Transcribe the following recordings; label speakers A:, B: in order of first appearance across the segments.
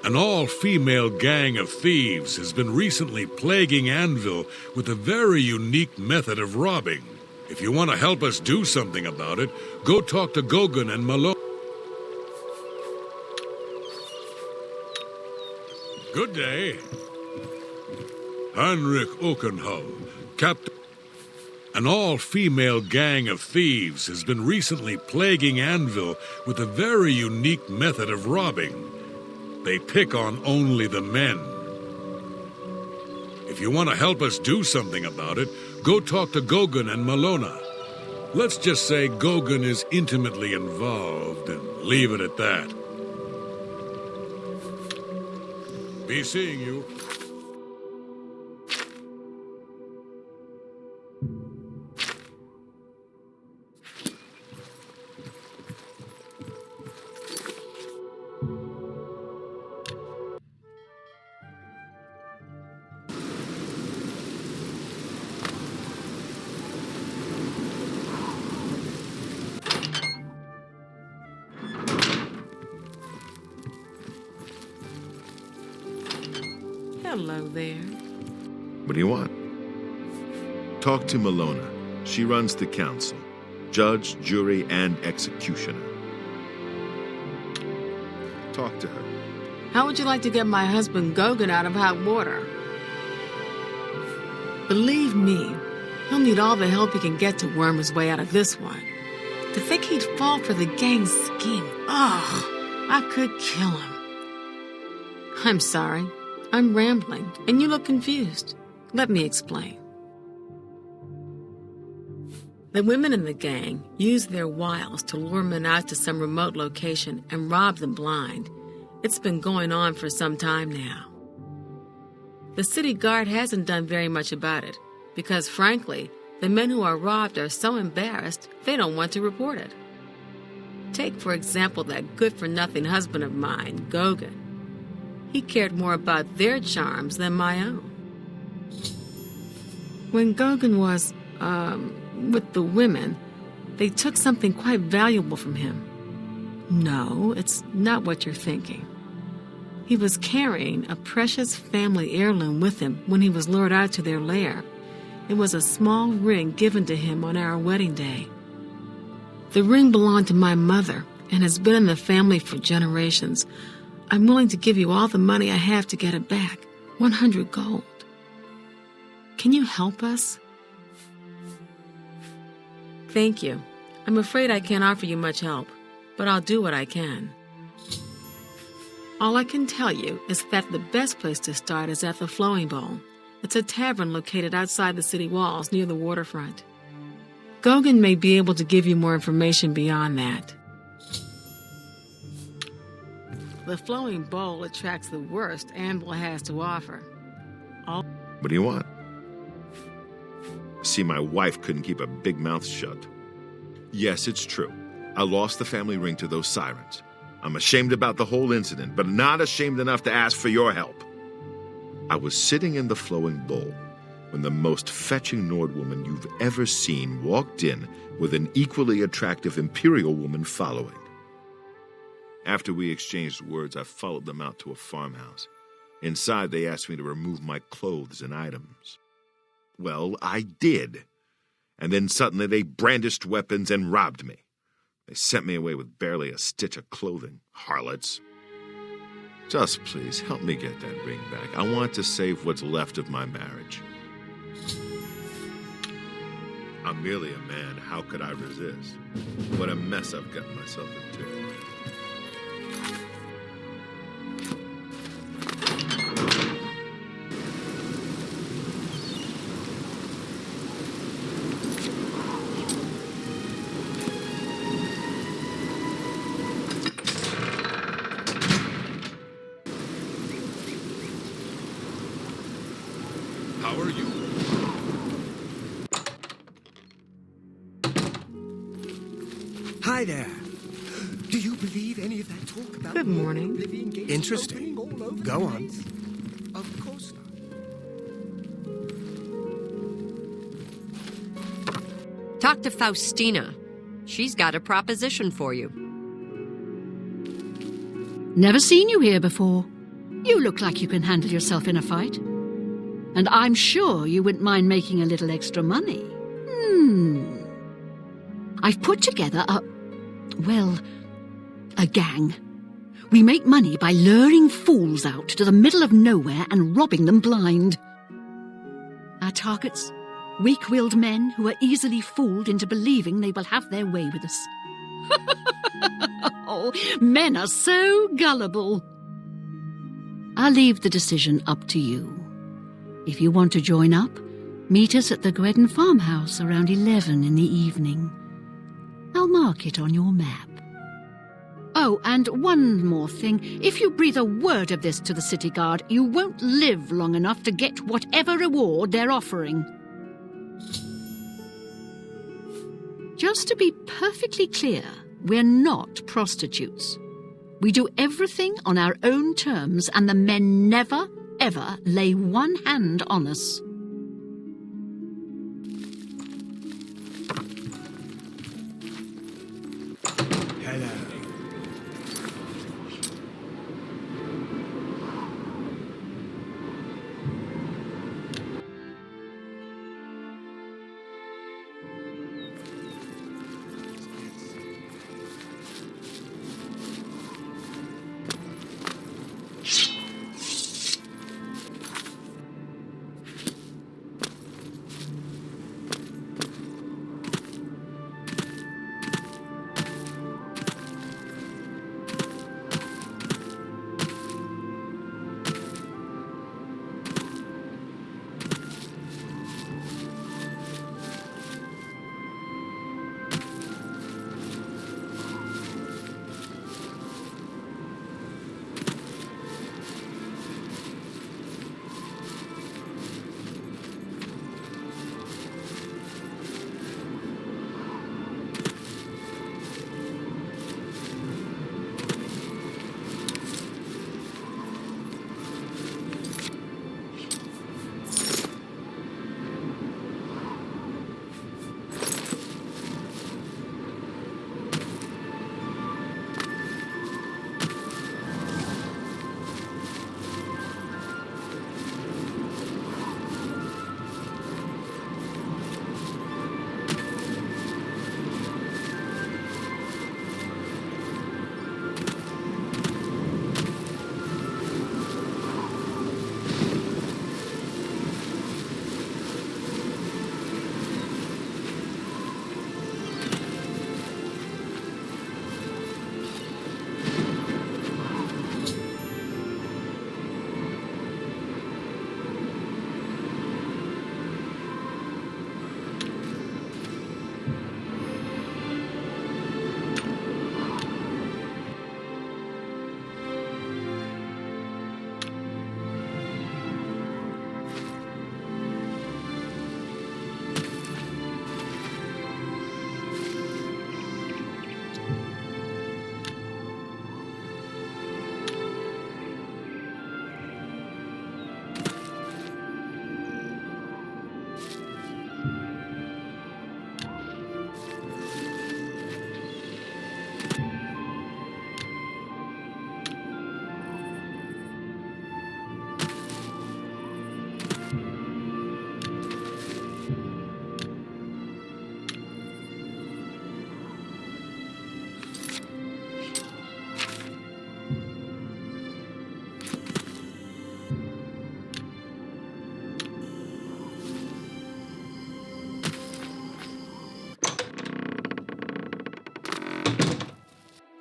A: An all-female gang of thieves has been recently plaguing Anvil with a very unique method of robbing. If you want to help us do something about it, go talk to Gogan and Malone. Good day. Heinrich Okenhall, Captain. An all-female gang of thieves has been recently plaguing Anvil with a very unique method of robbing. They pick on only the men. If you want to help us do something about it, go talk to Gogan and Malona. Let's just say Gogan is intimately involved and leave it at that. Be seeing you.
B: Hello there.
C: What do you want? Talk to Malona. She runs the council. Judge, jury, and executioner. Talk to her.
B: How would you like to get my husband Gogan out of hot water? Believe me, he'll need all the help he can get to worm his way out of this one. To think he'd fall for the gang's scheme. I could kill him. I'm sorry. I'm rambling, and you look confused. Let me explain. The women in the gang use their wiles to lure men out to some remote location and rob them blind. It's been going on for some time now. The city guard hasn't done very much about it because, frankly, the men who are robbed are so embarrassed they don't want to report it. Take, for example, that good-for-nothing husband of mine, Gogan. He cared more about their charms than my own. When Gogan was, with the women, they took something quite valuable from him. No, it's not what you're thinking. He was carrying a precious family heirloom with him when he was lured out to their lair. It was a small ring given to him on our wedding day. The ring belonged to my mother and has been in the family for generations. I'm willing to give you all the money I have to get it back, 100 gold. Can you help us? Thank you. I'm afraid I can't offer you much help, but I'll do what I can. All I can tell you is that the best place to start is at the Flowing Bowl. It's a tavern located outside the city walls near the waterfront. Gogan may be able to give you more information beyond that. The Flowing Bowl attracts the worst Anvil has to offer.
C: What do you want? See, my wife couldn't keep a big mouth shut. Yes, it's true. I lost the family ring to those sirens. I'm ashamed about the whole incident, but not ashamed enough to ask for your help. I was sitting in the Flowing Bowl when the most fetching Nord woman you've ever seen walked in with an equally attractive Imperial woman following. After we exchanged words, I followed them out to a farmhouse. Inside, they asked me to remove my clothes and items. Well, I did. And then suddenly they brandished weapons and robbed me. They sent me away with barely a stitch of clothing, harlots. Just please, help me get that ring back. I want to save what's left of my marriage. I'm merely a man. How could I resist? What a mess I've gotten myself into.
A: How are you?
D: Hi there. Do you believe any of that talk about
B: Good morning.
D: Oblivion gates
E: Interesting.
D: opening all over
E: Go
D: the
E: on.
D: place? Of course not.
F: Talk to Faustina. She's got a proposition for you.
G: Never seen you here before.
E: You look like you can handle yourself in a fight. And I'm sure you wouldn't mind making a little extra money. I've put together a gang. We make money by luring fools out to the middle of nowhere and robbing them blind. Our targets? Weak-willed men who are easily fooled into believing they will have their way with us. Oh, men are so gullible. I'll leave the decision up to you. If you want to join up, meet us at the Gwedden farmhouse around 11 in the evening. I'll mark it on your map. Oh, and one more thing. If you breathe a word of this to the city guard, you won't live long enough to get whatever reward they're offering. Just to be perfectly clear, we're not prostitutes. We do everything on our own terms, and the men never, ever lay one hand on us.
D: Hello.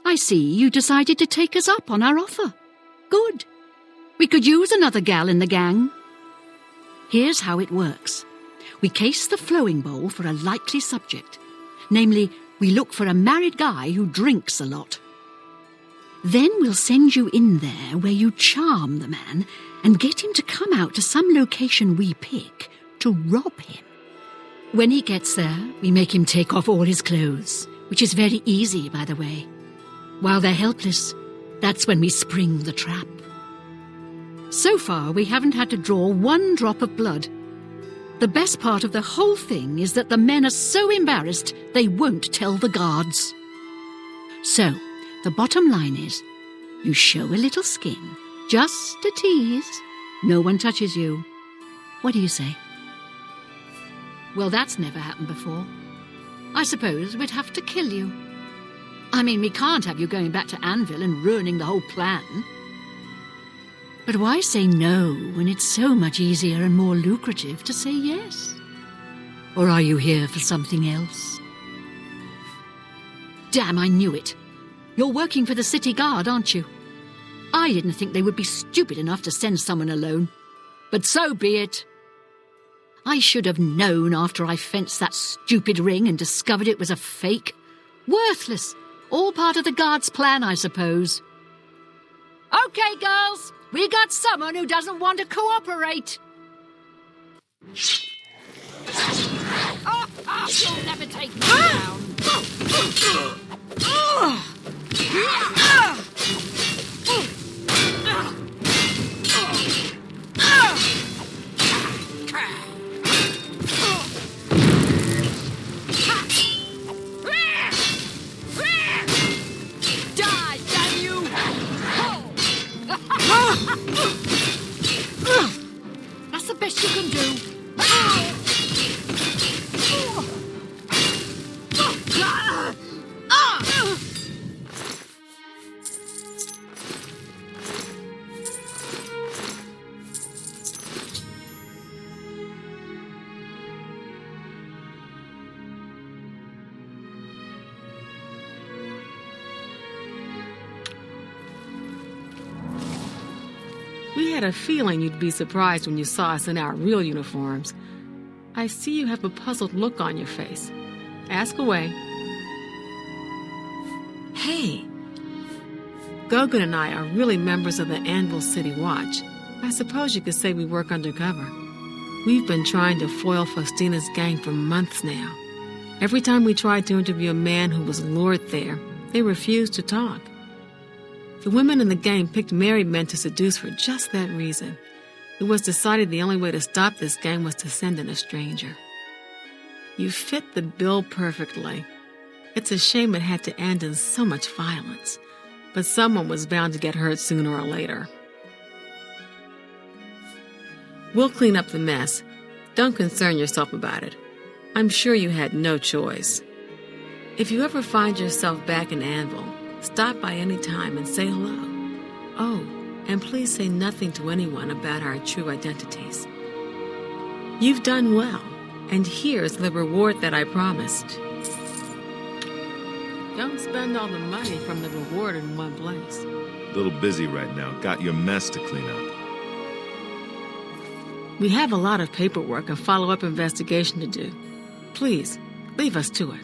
E: I see you decided to take us up on our offer. Good. We could use another gal in the gang. Here's how it works. We case the flowing bowl for a likely subject. Namely, we look for a married guy who drinks a lot. Then we'll send you in there where you charm the man and get him to come out to some location we pick to rob him. When he gets there, we make him take off all his clothes, which is very easy, by the way. While they're helpless, that's when we spring the trap. So far, we haven't had to draw one drop of blood. The best part of the whole thing is that the men are so embarrassed they won't tell the guards. So, the bottom line is, you show a little skin, Just a tease. No one touches you. What do you say? Well, that's never happened before. I suppose we'd have to kill you. I mean, we can't have you going back to Anvil and ruining the whole plan. But why say no when it's so much easier and more lucrative to say yes? Or are you here for something else? Damn, I knew it. You're working for the city guard, aren't you? I didn't think they would be stupid enough to send someone alone. But so be it. I should have known after I fenced that stupid ring and discovered it was a fake. Worthless. All part of the guard's plan, I suppose. Okay, girls. We got someone who doesn't want to cooperate. You'll never take me down. Die, damn you! That's the best you can do.
B: We had a feeling you'd be surprised when you saw us in our real uniforms. I see you have a puzzled look on your face. Ask away. Hey, Gogan and I are really members of the Anvil City Watch. I suppose you could say we work undercover. We've been trying to foil Faustina's gang for months now. Every time we tried to interview a man who was lured there, they refused to talk. The women in the gang picked married men to seduce for just that reason. It was decided the only way to stop this gang was to send in a stranger. You fit the bill perfectly. It's a shame it had to end in so much violence, but someone was bound to get hurt sooner or later. We'll clean up the mess. Don't concern yourself about it. I'm sure you had no choice. If you ever find yourself back in Anvil, stop by any time and say hello. Oh, and please say nothing to anyone about our true identities. You've done well, and here's the reward that I promised. Don't spend all the money from the reward in one place.
C: Little busy right now. Got your mess to clean up.
B: We have a lot of paperwork and follow-up investigation to do. Please, leave us to it.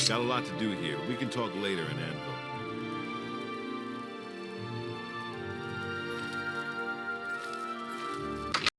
C: Got a lot to do here. We can talk later in Anvil.